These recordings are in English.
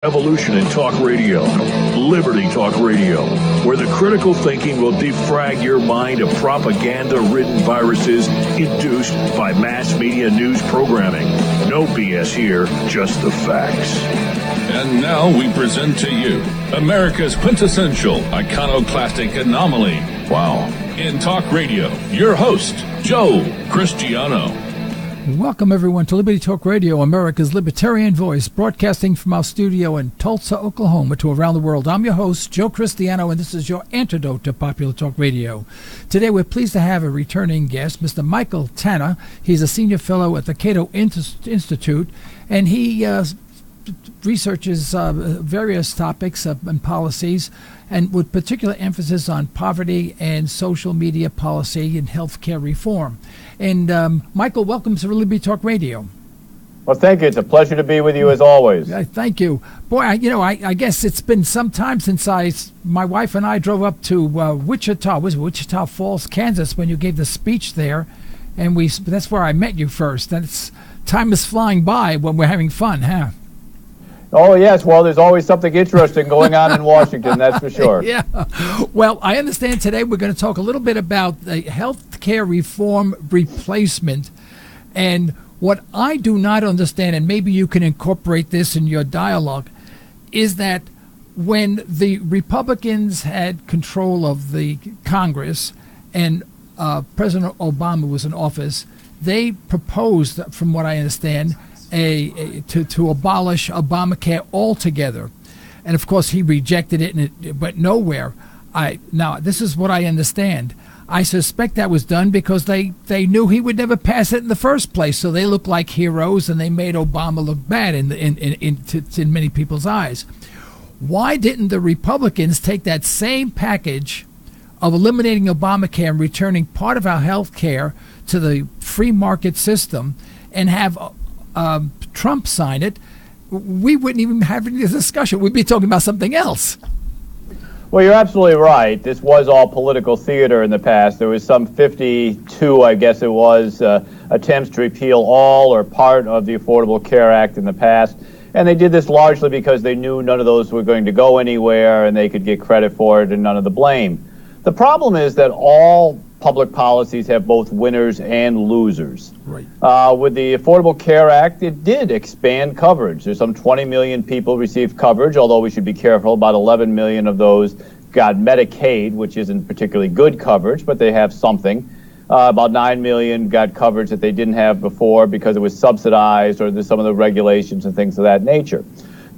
Evolution in Talk Radio, Liberty Talk Radio, where the critical thinking will defrag your mind of propaganda-ridden viruses induced by mass media news programming. No BS here, just the facts. And now we present to you America's quintessential iconoclastic anomaly. Wow. In Talk Radio, your host, Joe Cristiano. Welcome, everyone, to Liberty Talk Radio, America's libertarian voice, broadcasting from our studio in Tulsa, Oklahoma, to around the world. I'm your host, Joe Cristiano, and this is your antidote to popular talk radio. Today, we're pleased to have a returning guest, Mr. Michael Tanner. He's a senior fellow at the Cato Institute, and he researches various topics and policies, and with particular emphasis on poverty and social media policy and healthcare reform. And Michael, welcome to Liberty Talk Radio. Well, thank you. It's a pleasure to be with you as always. Thank you. Boy, I guess it's been some time since my wife and I drove up to Wichita Falls, Kansas, when you gave the speech there, and that's where I met you first. Time is flying by when we're having fun, huh? Oh, yes. Well, there's always something interesting going on in Washington, that's for sure. Yeah. Well, I understand today we're going to talk a little bit about the health care reform replacement. And what I do not understand, and maybe you can incorporate this in your dialogue, is that when the Republicans had control of the Congress and President Obama was in office, they proposed, from what I understand, to abolish Obamacare altogether, and of course he rejected it, and it went nowhere. Now this is what I understand. I suspect that was done because they knew he would never pass it in the first place, so they looked like heroes, and they made Obama look bad in many people's eyes. Why didn't the Republicans take that same package of eliminating Obamacare and returning part of our health care to the free market system and have Trump sign it? We wouldn't even have any discussion. We'd be talking about something else. Well, you're absolutely right. This was all political theater in the past. There was some 52, I guess it was, attempts to repeal all or part of the Affordable Care Act in the past. And they did this largely because they knew none of those were going to go anywhere and they could get credit for it and none of the blame. The problem is that all public policies have both winners and losers. Right. With the Affordable Care Act, it did expand coverage. There's some 20 million people received coverage, although we should be careful. About 11 million of those got Medicaid, which isn't particularly good coverage, but they have something. About 9 million got coverage that they didn't have before because it was subsidized or there's some of the regulations and things of that nature.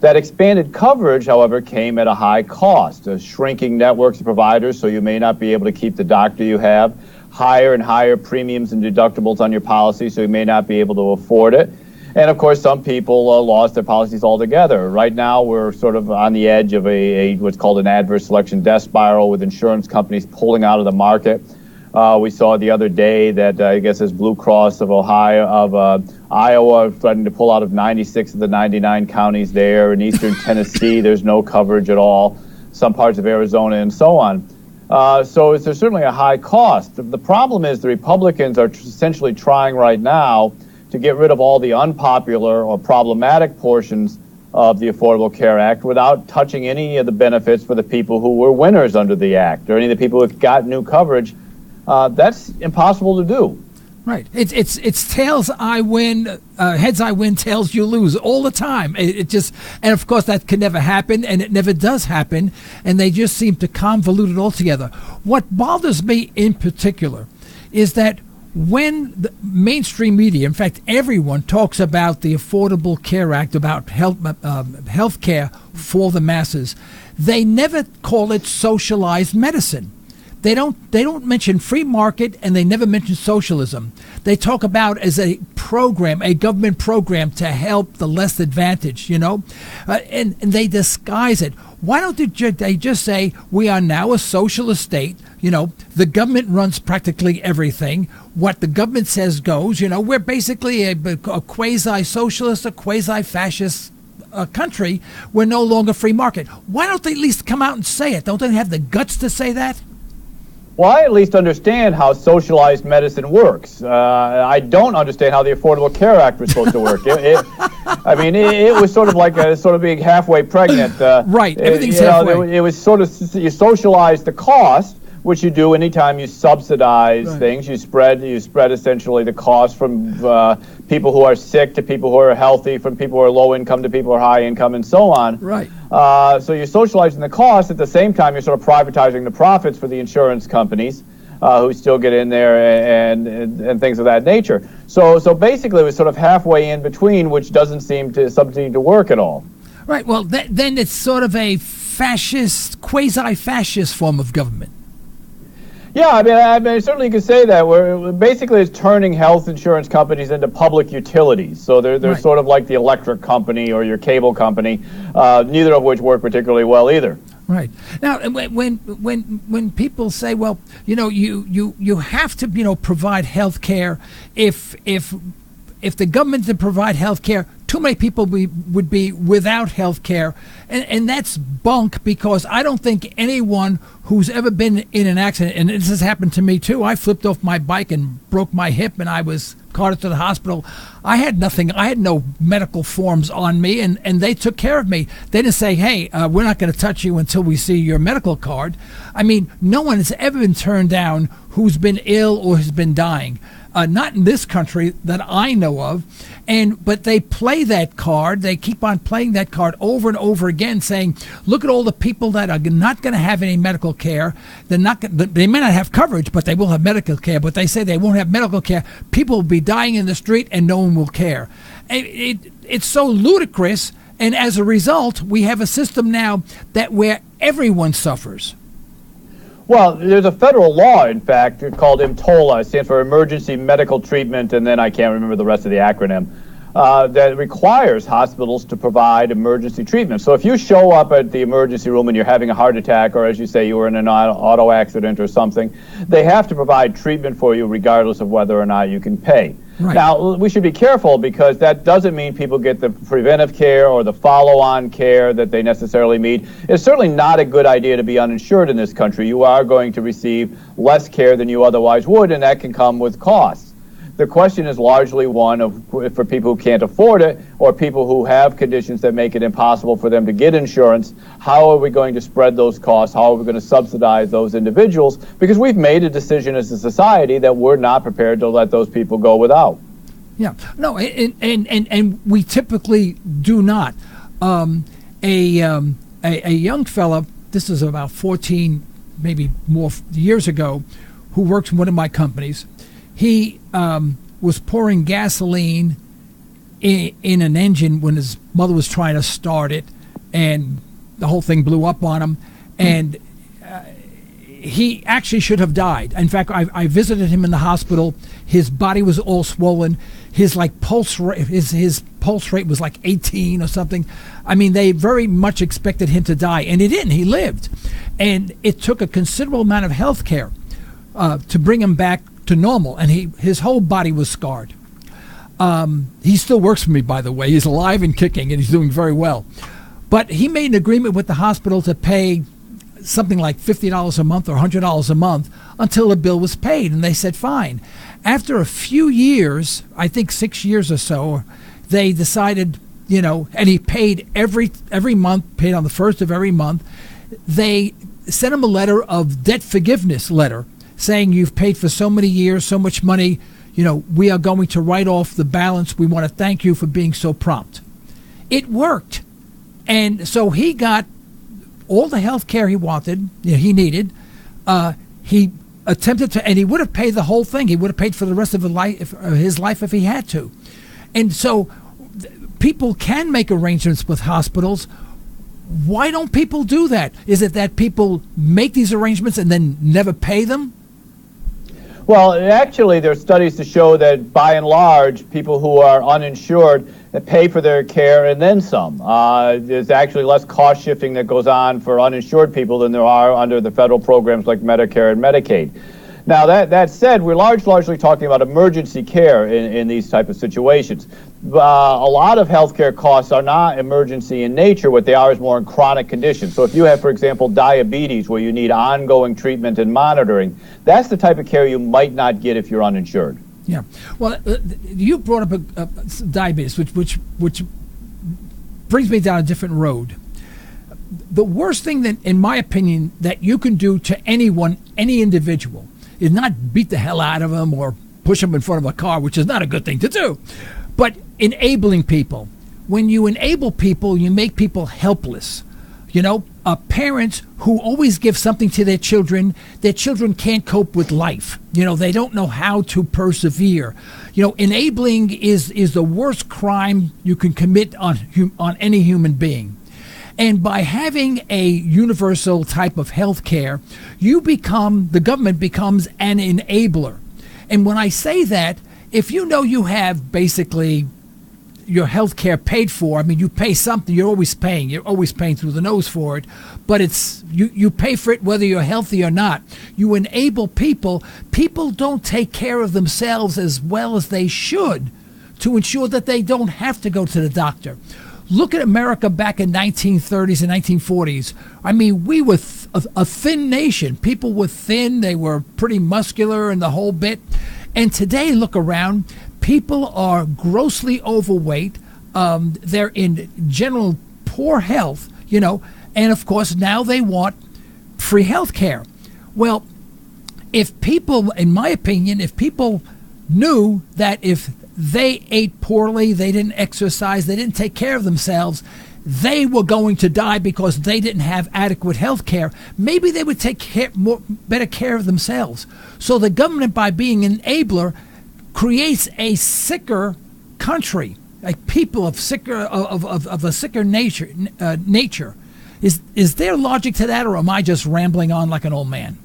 That expanded coverage, however, came at a high cost, shrinking networks of providers, so you may not be able to keep the doctor you have, higher and higher premiums and deductibles on your policy, so you may not be able to afford it. And, of course, some people lost their policies altogether. Right now, we're sort of on the edge of what's called an adverse selection death spiral with insurance companies pulling out of the market. We saw the other day that I guess it's Blue Cross of Iowa threatening to pull out of 96 of the 99 counties there. In eastern Tennessee, there's no coverage at all. Some parts of Arizona and so on. So there's certainly a high cost. The problem is the Republicans are essentially trying right now to get rid of all the unpopular or problematic portions of the Affordable Care Act without touching any of the benefits for the people who were winners under the act or any of the people who got new coverage. That's impossible to do. Right. It's tails I win, heads I win, tails you lose all the time. And of course that can never happen, and it never does happen, and they just seem to convolute it all together. What bothers me in particular is that when the mainstream media, in fact everyone, talks about the Affordable Care Act, about health care for the masses, they never call it socialized medicine. They don't mention free market, and they never mention socialism. They talk about as a program, a government program to help the less advantaged, and they disguise it. Why don't they just say we are now a socialist state? The government runs practically everything. What the government says goes. We're basically a quasi-socialist, a quasi-fascist country. We're no longer free market. Why don't they at least come out and say it? Don't they have the guts to say that? Well, I at least understand how socialized medicine works. I don't understand how the Affordable Care Act was supposed to work. It was sort of like being halfway pregnant. Right, everything's halfway. It was sort of, you socialize the cost, which you do anytime you subsidize things. You spread essentially the cost from people who are sick to people who are healthy, from people who are low income to people who are high income, and so on. Right. So you're socializing the cost. At the same time, you're sort of privatizing the profits for the insurance companies, who still get in there and things of that nature. So basically, it was sort of halfway in between, which doesn't seem to work at all. Right. Well, then it's sort of a quasi-fascist form of government. Yeah, I mean, certainly you could say that. It's turning health insurance companies into public utilities. So they're right. sort of like the electric company or your cable company, neither of which work particularly well either. Right. Now, when people say, well, you have to, provide health care, if the government didn't provide health care, too many people would be without health care. And that's bunk, because I don't think anyone who's ever been in an accident, and this has happened to me too. I flipped off my bike and broke my hip, and I was carted to the hospital. I had nothing. I had no medical forms on me, and they took care of me. They didn't say, hey, we're not going to touch you until we see your medical card. I mean, no one has ever been turned down who's been ill or has been dying. Not in this country that I know of, but they play that card. They keep on playing that card over and over again, saying, "Look at all the people that are not going to have any medical care. They may not have coverage, but they will have medical care. But they say they won't have medical care. People will be dying in the street, and no one will care." It's so ludicrous, and as a result, we have a system now where everyone suffers. Well, there's a federal law, in fact, called EMTOLA. It stands for Emergency Medical Treatment, and then I can't remember the rest of the acronym, that requires hospitals to provide emergency treatment. So if you show up at the emergency room and you're having a heart attack, or as you say, you were in an auto accident or something, they have to provide treatment for you regardless of whether or not you can pay. Right. Now, we should be careful, because that doesn't mean people get the preventive care or the follow-on care that they necessarily need. It's certainly not a good idea to be uninsured in this country. You are going to receive less care than you otherwise would, and that can come with costs. The question is largely one of, for people who can't afford it, or people who have conditions that make it impossible for them to get insurance, how are we going to spread those costs? How are we going to subsidize those individuals? Because we've made a decision as a society that we're not prepared to let those people go without. Yeah, no, and we typically do not. A young fella, this is about 14, maybe more years ago, who works in one of my companies. He was pouring gasoline in an engine when his mother was trying to start it, and the whole thing blew up on him. And he actually should have died. In fact, I visited him in the hospital. His body was all swollen. His pulse rate was like 18 or something. I mean, they very much expected him to die, and he didn't. He lived, and it took a considerable amount of health care to bring him back to normal, and his whole body was scarred. He still works for me, by the way. He's alive and kicking, and he's doing very well. But he made an agreement with the hospital to pay something like $50 a month or $100 a month until the bill was paid, and they said fine. After a few years, I think 6 years or so, they decided, and he paid every month, paid on the first of every month. They sent him a letter of debt forgiveness letter, saying you've paid for so many years, so much money, we are going to write off the balance. We want to thank you for being so prompt. It worked. And so he got all the health care he wanted, he needed. He attempted to, and he would have paid the whole thing. He would have paid for the rest of his life if he had to. And so people can make arrangements with hospitals. Why don't people do that? Is it that people make these arrangements and then never pay them? Well, actually, there are studies to show that, by and large, people who are uninsured pay for their care and then some. There's actually less cost shifting that goes on for uninsured people than there are under the federal programs like Medicare and Medicaid. Now, that said, we're largely talking about emergency care in these type of situations. a lot of healthcare costs are not emergency in nature. What they are is more in chronic conditions. So if you have, for example, diabetes, where you need ongoing treatment and monitoring, that's the type of care you might not get if you're uninsured. Yeah. Well, you brought up diabetes, which brings me down a different road. The worst thing that, in my opinion, that you can do to anyone, any individual, is not beat the hell out of them or push them in front of a car, which is not a good thing to do, but enabling people. When you enable people, you make people helpless. You know, parents who always give something to their children can't cope with life. You know, they don't know how to persevere. You know, enabling is the worst crime you can commit on any human being. And by having a universal type of health care, the government becomes an enabler. And when I say that, if you know you have basically your health care paid for, I mean, you pay something, you're always paying through the nose for it, but it's you pay for it whether you're healthy or not. You enable people. People don't take care of themselves as well as they should to ensure that they don't have to go to the doctor. Look at America back in 1930s and 1940s. I mean, we were a thin nation. People were thin. They were pretty muscular and the whole bit. And today, look around. People are grossly overweight. They're in general poor health, you know. And, of course, now they want free health care. Well, if people, in my opinion, if people knew that if they ate poorly, they didn't exercise, they didn't take care of themselves, they were going to die because they didn't have adequate health care, maybe they would take better care of themselves. So the government, by being an enabler, creates a sicker country, like people of a sicker nature. Is there logic to that, or am I just rambling on like an old man?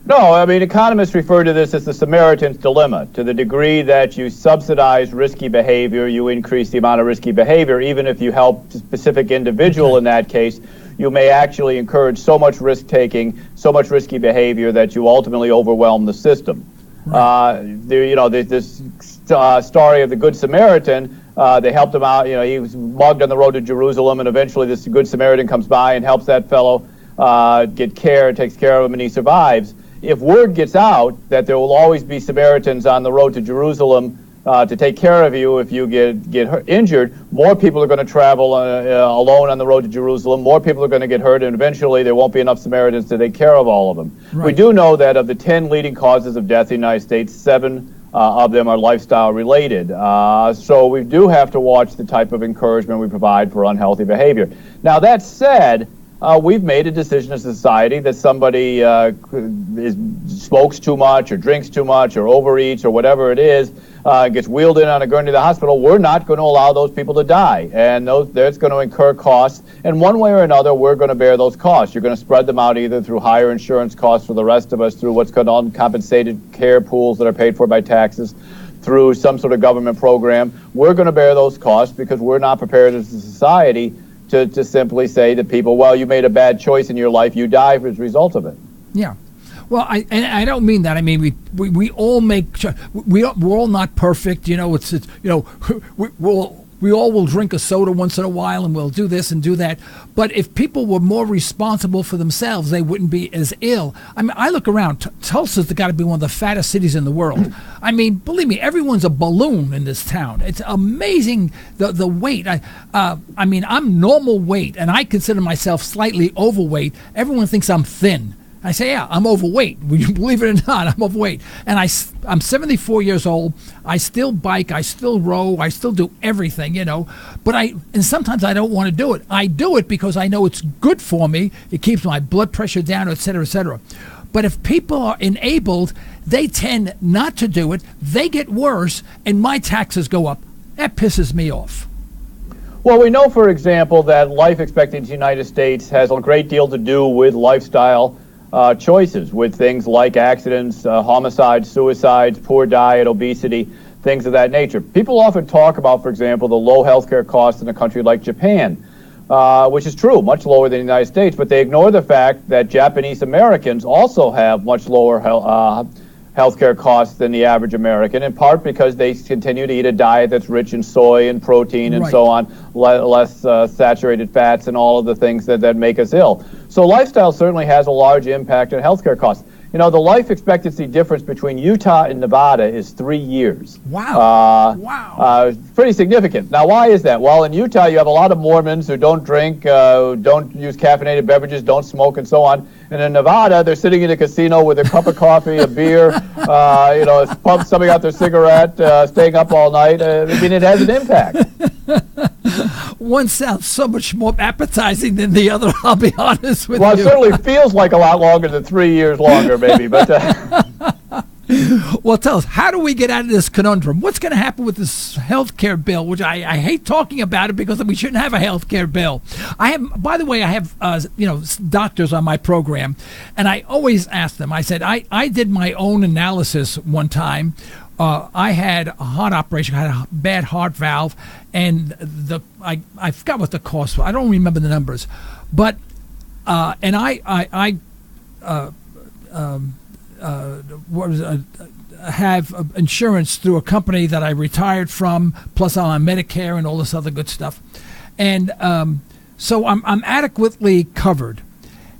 No, I mean, economists refer to this as the Samaritan's dilemma. To the degree that you subsidize risky behavior, you increase the amount of risky behavior. Even if you help a specific individual in that case, you may actually encourage so much risk-taking, so much risky behavior that you ultimately overwhelm the system. Right. This story of the Good Samaritan, they helped him out. You know, he was mugged on the road to Jerusalem, and eventually this Good Samaritan comes by and helps that fellow get care, takes care of him, and he survives. If word gets out that there will always be Samaritans on the road to Jerusalem to take care of you if you get injured, more people are going to travel alone on the road to Jerusalem. More people are going to get hurt, and eventually there won't be enough Samaritans to take care of all of them. Right. We do know that of the 10 leading causes of death in the United States, 7 of them are lifestyle related. So we do have to watch the type of encouragement we provide for unhealthy behavior. Now, that said, we've made a decision as a society that somebody smokes too much or drinks too much or overeats or whatever it is, gets wheeled in on a gurney to the hospital. We're not going to allow those people to die, and that's going to incur costs. And one way or another, we're going to bear those costs. You're going to spread them out either through higher insurance costs for the rest of us, through what's called uncompensated care pools that are paid for by taxes, through some sort of government program. We're going to bear those costs because we're not prepared as a society to simply say to people, well, you made a bad choice in your life, you die as a result of it. Yeah. Well, I don't mean that. I mean, we all make, we're all not perfect. You know, it's you know, we all will drink a soda once in a while, and we'll do this and do that. But if people were more responsible for themselves, they wouldn't be as ill. I mean, I look around. Tulsa's got to be one of the fattest cities in the world. I mean, believe me, everyone's a balloon in this town. It's amazing the weight. I mean, I'm normal weight, and I consider myself slightly overweight. Everyone thinks I'm thin. I say, yeah, I'm overweight. Would you believe it or not? I'm overweight. And I'm 74 years old. I still bike. I still row. I still do everything, you know. And sometimes I don't want to do it. I do it because I know it's good for me. It keeps my blood pressure down, et cetera, et cetera. But if people are enabled, they tend not to do it. They get worse, and my taxes go up. That pisses me off. Well, we know, for example, that life expectancy in the United States has a great deal to do with lifestyle choices, with things like accidents, homicides, suicides, poor diet, obesity, things of that nature. People often talk about, for example, the low healthcare costs in a country like Japan, which is true, much lower than the United States, but they ignore the fact that Japanese Americans also have much lower healthcare costs than the average American, in part because they continue to eat a diet that's rich in soy and protein and so on, less saturated fats and all of the things that make us ill. So lifestyle certainly has a large impact on healthcare costs. You know, the life expectancy difference between Utah and Nevada is 3 years. Wow. Pretty significant. Now, why is that? Well, in Utah, you have a lot of Mormons who don't drink, don't use caffeinated beverages, don't smoke, and so on. And in Nevada, they're sitting in a casino with a cup of coffee, a beer, something out their cigarette, staying up all night. I mean, it has an impact. One sounds so much more appetizing than the other, I'll be honest with you. Well, it certainly feels like a lot longer than 3 years longer, maybe. But Well, tell us, how do we get out of this conundrum? What's going to happen with this health care bill, which I hate talking about it because we shouldn't have a health care bill. By the way, I have doctors on my program, and I always ask them, I said, I did my own analysis one time. I had a heart operation, I had a bad heart valve, and I forgot what the cost was. I don't remember the numbers, but have insurance through a company that I retired from, plus I'm on Medicare and all this other good stuff, and so I'm adequately covered.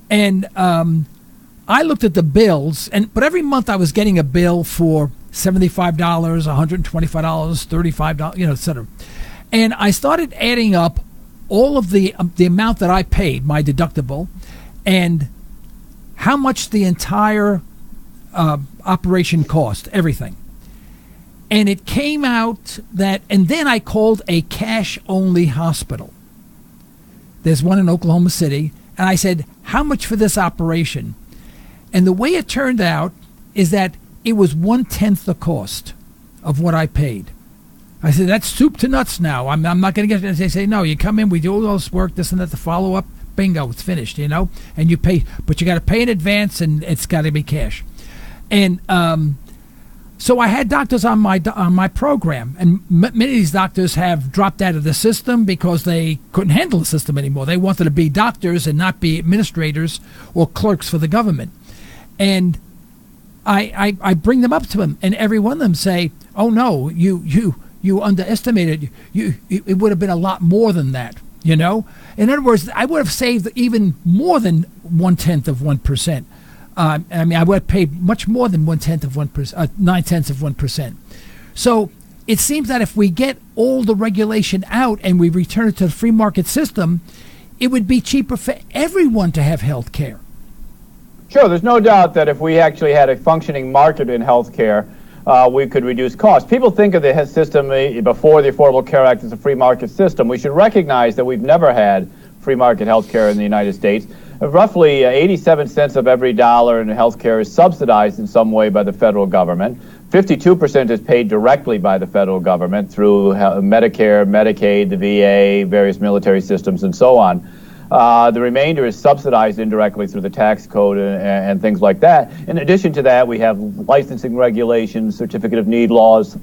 And I looked at the bills, but every month I was getting a bill for $75, $125, $35, etc. And I started adding up all of the amount that I paid, my deductible, and how much the entire operation cost, everything. And it came out that, and then I called a cash-only hospital. There's one in Oklahoma City, and I said, how much for this operation? And the way it turned out is that it was 1/10 the cost of what I paid. I said, that's soup to nuts now. I'm not going to get it. They say, no, you come in, we do all this work, this and that, the follow-up, bingo, it's finished, and you pay, but you got to pay in advance, and it's got to be cash. And so I had doctors on my program, and many of these doctors have dropped out of the system because they couldn't handle the system anymore. They wanted to be doctors and not be administrators or clerks for the government. And I bring them up to them, and every one of them say, "Oh no, you underestimated. It would have been a lot more than that." In other words, I would have saved even more than 1/10 of 1%. I would have paid much more than 1/10 of 1%, 9/10 of 1%. So it seems that if we get all the regulation out and we return it to the free market system, it would be cheaper for everyone to have health care. Sure, there's no doubt that if we actually had a functioning market in health care, we could reduce costs. People think of the system before the Affordable Care Act as a free market system. We should recognize that we've never had free market health care in the United States. Roughly 87 cents of every dollar in health care is subsidized in some way by the federal government. 52% is paid directly by the federal government through Medicare, Medicaid, the VA, various military systems, and so on. The remainder is subsidized indirectly through the tax code and things like that. In addition to that, we have licensing regulations, certificate of need laws,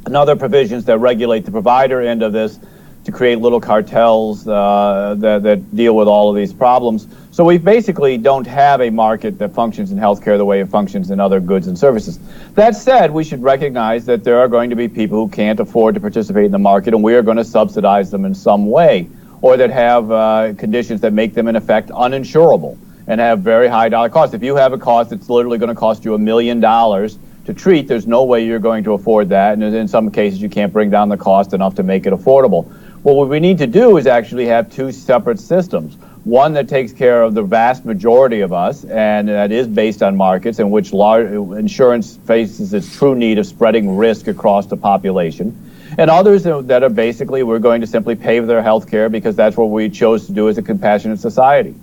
and other provisions that regulate the provider end of this to create little cartels that deal with all of these problems. So we basically don't have a market that functions in healthcare the way it functions in other goods and services. That said, we should recognize that there are going to be people who can't afford to participate in the market, and we are going to subsidize them in some way, or that have conditions that make them, in effect, uninsurable and have very high dollar costs. If you have a cost that's literally going to cost you $1 million to treat, there's no way you're going to afford that, and in some cases you can't bring down the cost enough to make it affordable. Well, what we need to do is actually have two separate systems. One that takes care of the vast majority of us, and that is based on markets in which insurance faces its true need of spreading risk across the population. And others that are basically, we're going to simply pay for their health care because that's what we chose to do as a compassionate society.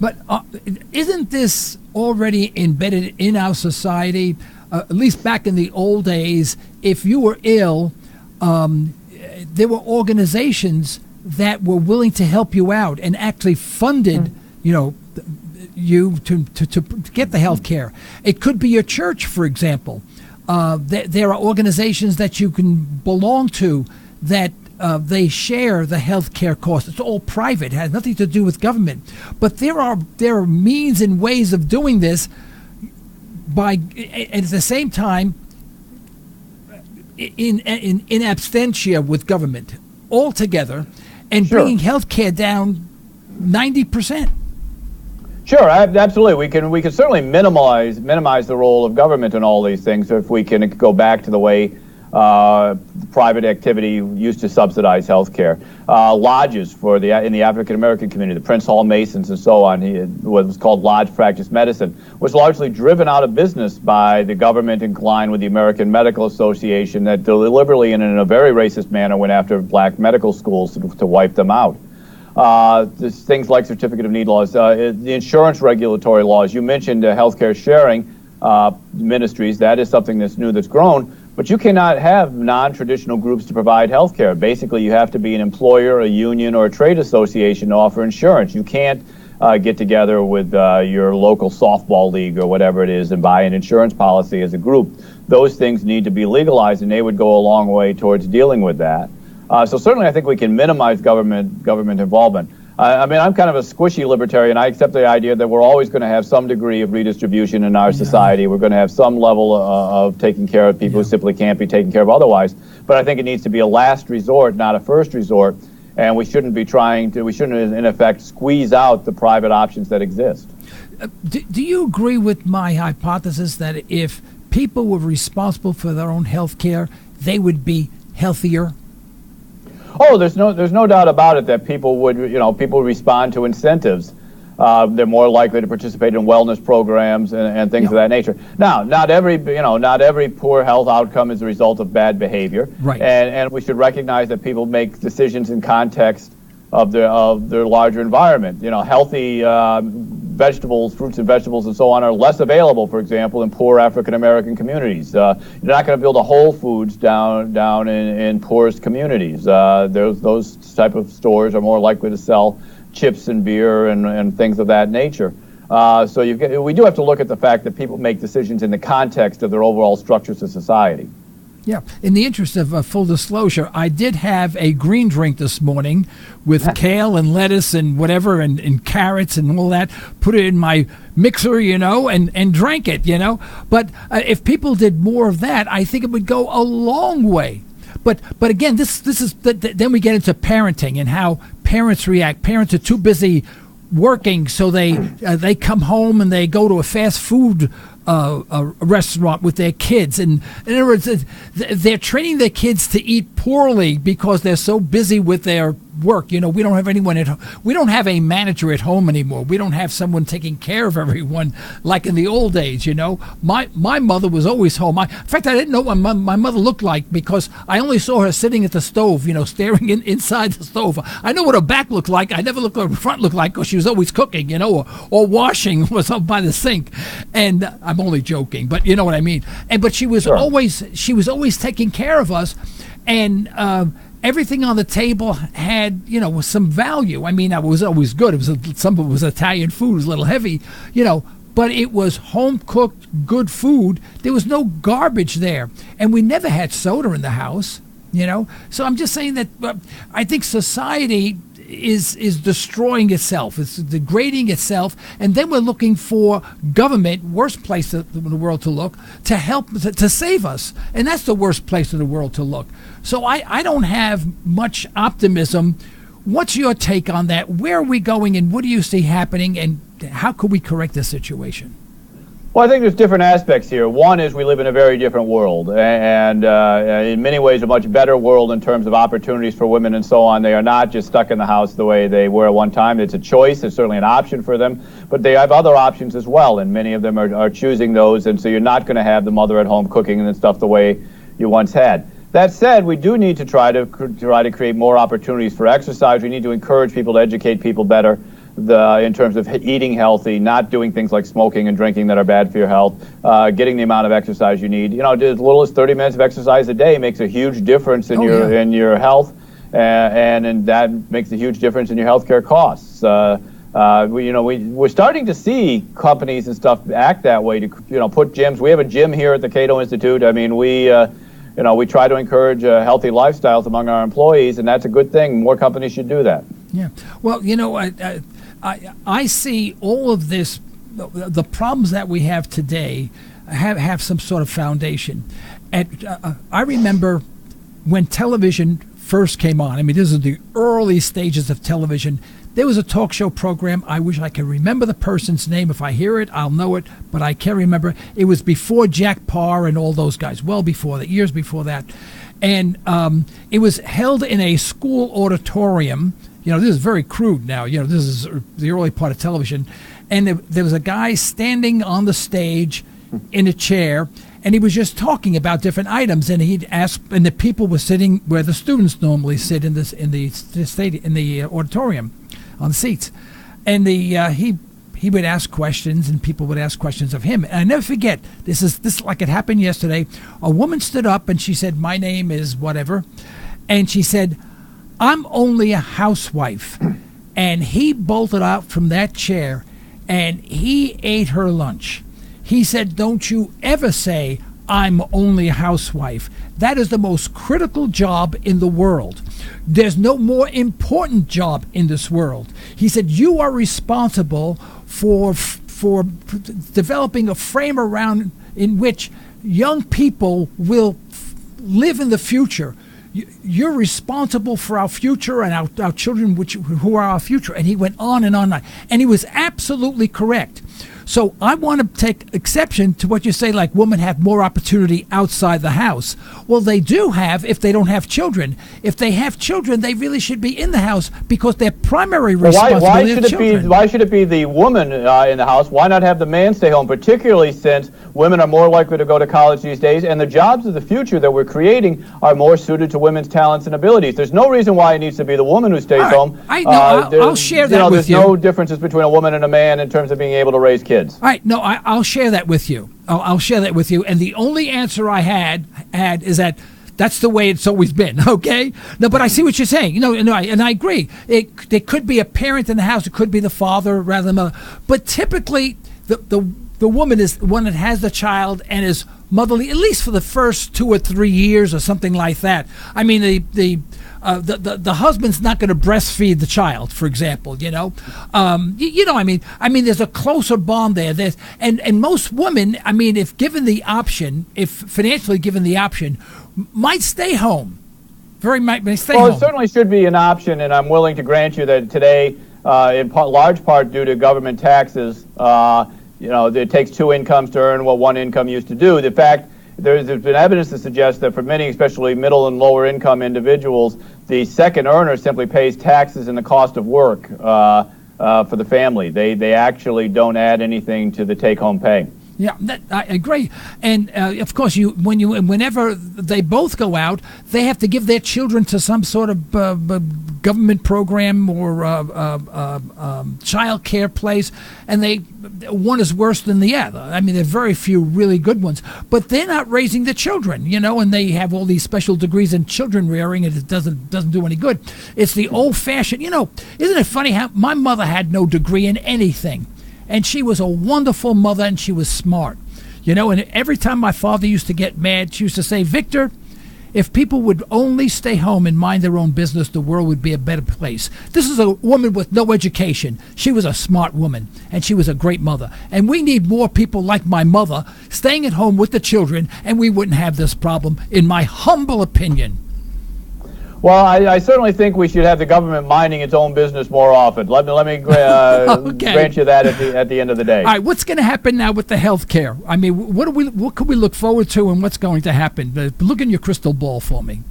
But isn't this already embedded in our society? At least back in the old days, if you were ill, there were organizations that were willing to help you out and actually funded, you to get the health care. It could be your church, for example. There are organizations that you can belong to that they share the health care costs. It's all private. It has nothing to do with government. But there are means and ways of doing this at the same time, in absentia with government altogether, and bringing health care down 90%. Sure, absolutely. We can certainly minimize the role of government in all these things if we can go back to the way private activity used to subsidize health care. Lodges in the African American community, the Prince Hall Masons and so on, what was called lodge practice medicine, was largely driven out of business by the government in line with the American Medical Association that deliberately and in a very racist manner went after black medical schools to wipe them out. Things like certificate of need laws, the insurance regulatory laws. You mentioned healthcare sharing ministries. That is something that's new, that's grown. But you cannot have non-traditional groups to provide health care. Basically, you have to be an employer, a union, or a trade association to offer insurance. You can't get together with your local softball league or whatever it is and buy an insurance policy as a group. Those things need to be legalized, and they would go a long way towards dealing with that. So certainly I think we can minimize government involvement. I mean, I'm kind of a squishy libertarian. I accept the idea that we're always going to have some degree of redistribution in our society. We're going to have some level of taking care of people who simply can't be taken care of otherwise. But I think it needs to be a last resort, not a first resort. And we shouldn't in effect squeeze out the private options that exist. Do you agree with my hypothesis that if people were responsible for their own health care, they would be healthier? Oh, there's no doubt about it that people respond to incentives. They're more likely to participate in wellness programs and things of that nature. Now, not every poor health outcome is a result of bad behavior. Right. And we should recognize that people make decisions in context of their larger environment. Healthy vegetables, fruits and vegetables and so on are less available, for example, in poor African American communities. You're not going to build a Whole Foods down in poorest communities. Those type of stores are more likely to sell chips and beer and things of that nature. So we do have to look at the fact that people make decisions in the context of their overall structures of society. Yeah. In the interest of full disclosure, I did have a green drink this morning with kale and lettuce and whatever and carrots and all that. Put it in my mixer, and drank it, But if people did more of that, I think it would go a long way. But again, this is then we get into parenting and how parents react. Parents are too busy working, so they come home and they go to a fast food a restaurant with their kids, and in other words, they're training their kids to eat poorly because they're so busy with their work. We don't have anyone at home. We don't have a manager at home anymore. We don't have someone taking care of everyone like in the old days. My mother was always home. In fact, I didn't know what my mother looked like because I only saw her sitting at the stove, staring inside the stove. I know what her back looked like. I never looked what her front looked like because she was always cooking, or washing was up by the sink. And I'm only joking, but you know what I mean. But she was always taking care of us, and everything on the table had, some value. I mean, it was always good. Some of it was Italian food. It was a little heavy, but it was home-cooked, good food. There was no garbage there. And we never had soda in the house, So I'm just saying that I think society is destroying itself. It's degrading itself. And then we're looking for government, worst place in the world to look, to help, to save us. And that's the worst place in the world to look. So I don't have much optimism. What's your take on that? Where are we going, and what do you see happening, and how could we correct this situation? Well, I think there's different aspects here. One is we live in a very different world, and in many ways a much better world in terms of opportunities for women and so on. They are not just stuck in the house the way they were at one time. It's a choice. It's certainly an option for them, but they have other options as well, and many of them are choosing those, and so you're not going to have the mother at home cooking and stuff the way you once had. That said, we do need to try to create more opportunities for exercise. We need to encourage people to educate people better in terms of eating healthy, not doing things like smoking and drinking that are bad for your health, getting the amount of exercise you need. As little as 30 minutes of exercise a day makes a huge difference in your health, and that makes a huge difference in your healthcare costs. We're starting to see companies and stuff act that way to put gyms. We have a gym here at the Cato Institute. I mean, we try to encourage healthy lifestyles among our employees, and that's a good thing. More companies should do that. Yeah. Well, I see all of this, the problems that we have today. have some sort of foundation. And I remember when television first came on. I mean, this is the early stages of television. There was a talk show program. I wish I could remember the person's name. If I hear it, I'll know it, but I can't remember. It was before Jack Parr and all those guys, well before that, years before that. And it was held in a school auditorium. You know, this is very crude now. You know, this is the early part of television. And there was a guy standing on the stage in a chair, and he was just talking about different items. And he'd ask, and the people were sitting where the students normally sit in the auditorium, on the seats. And he would ask questions, and people would ask questions of him. And I never forget, this like it happened yesterday. A woman stood up and she said, "My name is whatever," and she said, "I'm only a housewife." And he bolted out from that chair, and he ate her lunch. He said, "Don't you ever say, 'I'm only a housewife.' That is the most critical job in the world. There's no more important job in this world." He said, "You are responsible for developing a frame around in which young people will live in the future. You're responsible for our future and our children, who are our future." And he went on and on. And he was absolutely correct. So I want to take exception to what you say, like women have more opportunity outside the house. Well, they do have if they don't have children. If they have children, they really should be in the house because their primary responsibility is children. Why should it be the woman in the house? Why not have the man stay home, particularly since women are more likely to go to college these days, and the jobs of the future that we're creating are more suited to women's talents and abilities. There's no reason why it needs to be the woman who stays home. I'll share that with you. There's no differences between a woman and a man in terms of being able to raise kids. All right, no, I'll share that with you. I'll share that with you. And the only answer I had is that that's the way it's always been. Okay, no, but I see what you're saying. You know, and I agree. There could be a parent in the house. It could be the father rather than the mother. But typically, the woman is the one that has the child and is motherly, at least for the first 2 or 3 years or something like that. I mean, the husband's not going to breastfeed the child, for example. You know, I mean, there's a closer bond there. And most women, I mean, if given the option, if financially given the option, might stay home. May stay home. Well, it certainly should be an option, and I'm willing to grant you that today, in large part due to government taxes, it takes 2 incomes to earn what 1 income used to do. The fact there's been evidence to suggest that for many, especially middle and lower income individuals, the second earner simply pays taxes and the cost of work for the family. They actually don't add anything to the take-home pay. Yeah, I agree. And of course, whenever they both go out, they have to give their children to some sort of government program or child care place, and one is worse than the other. I mean, there are very few really good ones, but they're not raising the children, and they have all these special degrees in children rearing, and it doesn't do any good. It's the old-fashioned, isn't it funny how my mother had no degree in anything? And she was a wonderful mother, and she was smart. And every time my father used to get mad, she used to say, "Victor, if people would only stay home and mind their own business, the world would be a better place." This is a woman with no education. She was a smart woman, and she was a great mother. And we need more people like my mother staying at home with the children, and we wouldn't have this problem, in my humble opinion. Well, I certainly think we should have the government minding its own business more often. Let me grant you that at the end of the day. All right, what's going to happen now with the health care? I mean, what could we look forward to, and what's going to happen? Look in your crystal ball for me.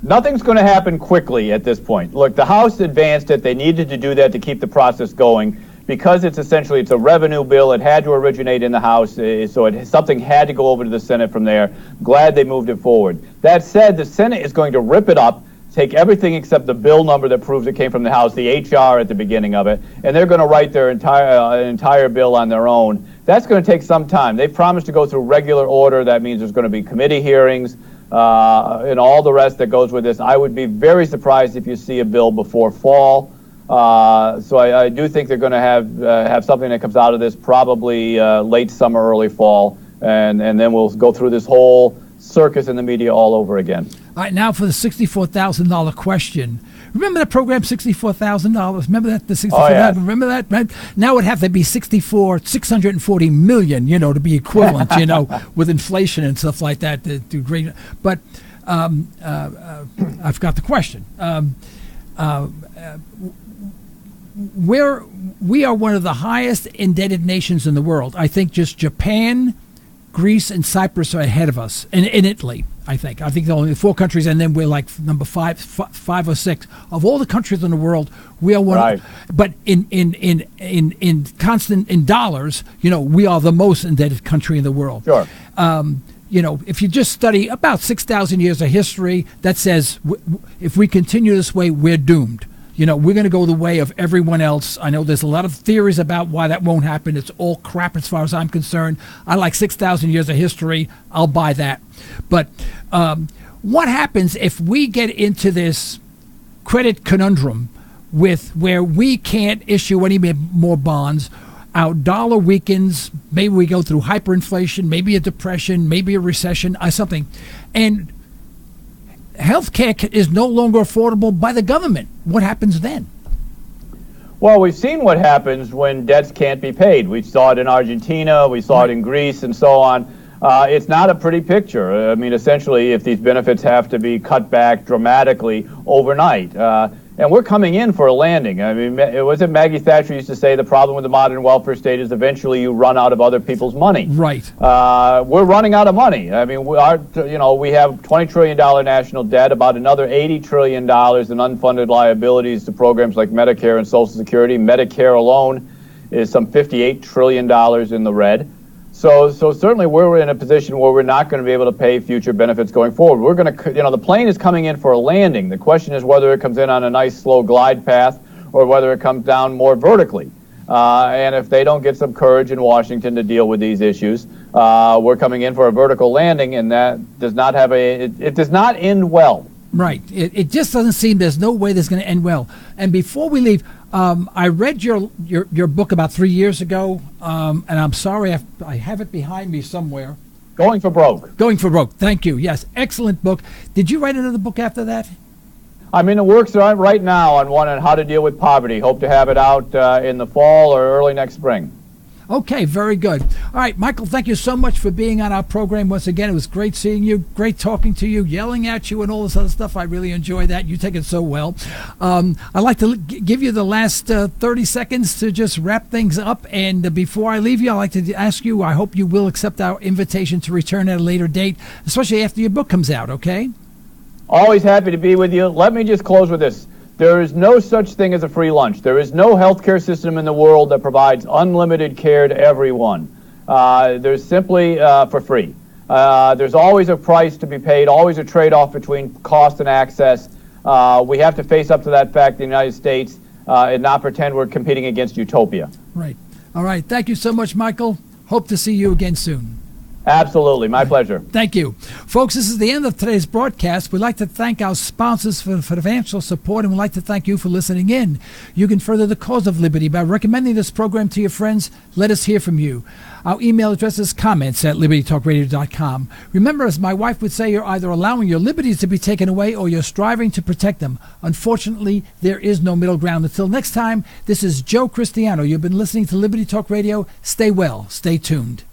Nothing's going to happen quickly at this point. Look, the House advanced it. They needed to do that to keep the process going. Because it's a revenue bill, it had to originate in the House, so something had to go over to the Senate from there. Glad they moved it forward. That said, the Senate is going to rip it up, take everything except the bill number that proves it came from the House, the HR at the beginning of it, and they're going to write their entire bill on their own. That's going to take some time. They've promised to go through regular order. That means there's going to be committee hearings and all the rest that goes with this. I would be very surprised if you see a bill before fall. So I do think they're going to have something that comes out of this probably late summer, early fall, and then we'll go through this whole circus in the media all over again. All right, now for the $64,000 question. Remember that program, $64,000? Remember that, the $64,000? Oh, yeah. Remember that? Right? Now it would have to be $640 million, to be equivalent, with inflation and stuff like that to do great. But I've got the question. We are one of the highest indebted nations in the world. I think just Japan, Greece, and Cyprus are ahead of us, and Italy. I think the only 4 countries, and then we're like number five or six of all the countries in the world. We are one. Right. But in constant in dollars, we are the most indebted country in the world. Sure. If you just study about 6,000 years of history, that says if we continue this way, we're doomed. We're going to go the way of everyone else. I know there's a lot of theories about why that won't happen. It's all crap as far as I'm concerned. I like 6,000 years of history. I'll buy that. But what happens if we get into this credit conundrum where we can't issue any more bonds? Our dollar weakens. Maybe we go through hyperinflation, maybe a depression, maybe a recession, something. And healthcare is no longer affordable by the government. What happens then? Well, we've seen what happens when debts can't be paid. We saw it in Argentina, we saw it in Greece, and so on. It's not a pretty picture. I mean, essentially, if these benefits have to be cut back dramatically overnight. And we're coming in for a landing. I mean, Maggie Thatcher used to say the problem with the modern welfare state is eventually you run out of other people's money. Right. We're running out of money. I mean, we have $20 trillion national debt, about another $80 trillion in unfunded liabilities to programs like Medicare and Social Security. Medicare alone is some $58 trillion in the red. So certainly we're in a position where we're not going to be able to pay future benefits going forward. We're going to, the plane is coming in for a landing. The question is whether it comes in on a nice slow glide path or whether it comes down more vertically. And if they don't get some courage in Washington to deal with these issues, we're coming in for a vertical landing, and that does not have it does not end well. Right. It just doesn't seem there's no way this is going to end well. And before we leave, I read your book about 3 years ago, and I'm sorry I have it behind me somewhere. Going for Broke. Going for Broke. Thank you. Yes, excellent book. Did you write another book after that? I'm in the works right now on one on how to deal with poverty. Hope to have it out in the fall or early next spring. Okay, very good. All right, Michael, thank you so much for being on our program once again. It was great seeing you, great talking to you, yelling at you and all this other stuff. I really enjoy that. You take it so well. I'd like to give you the last 30 seconds to just wrap things up. And before I leave you, I'd like to ask you, I hope you will accept our invitation to return at a later date, especially after your book comes out, okay? Always happy to be with you. Let me just close with this. There is no such thing as a free lunch. There is no healthcare system in the world that provides unlimited care to everyone. There's simply for free. There's always a price to be paid, always a trade-off between cost and access. We have to face up to that fact in the United States and not pretend we're competing against utopia. Right. All right. Thank you so much, Michael. Hope to see you again soon. Absolutely. My pleasure. Thank you. Folks, this is the end of today's broadcast. We'd like to thank our sponsors for the financial support, and we'd like to thank you for listening in. You can further the cause of liberty by recommending this program to your friends. Let us hear from you. Our email address is comments@libertytalkradio.com. Remember, as my wife would say, you're either allowing your liberties to be taken away or you're striving to protect them. Unfortunately, there is no middle ground. Until next time, this is Joe Cristiano. You've been listening to Liberty Talk Radio. Stay well. Stay tuned.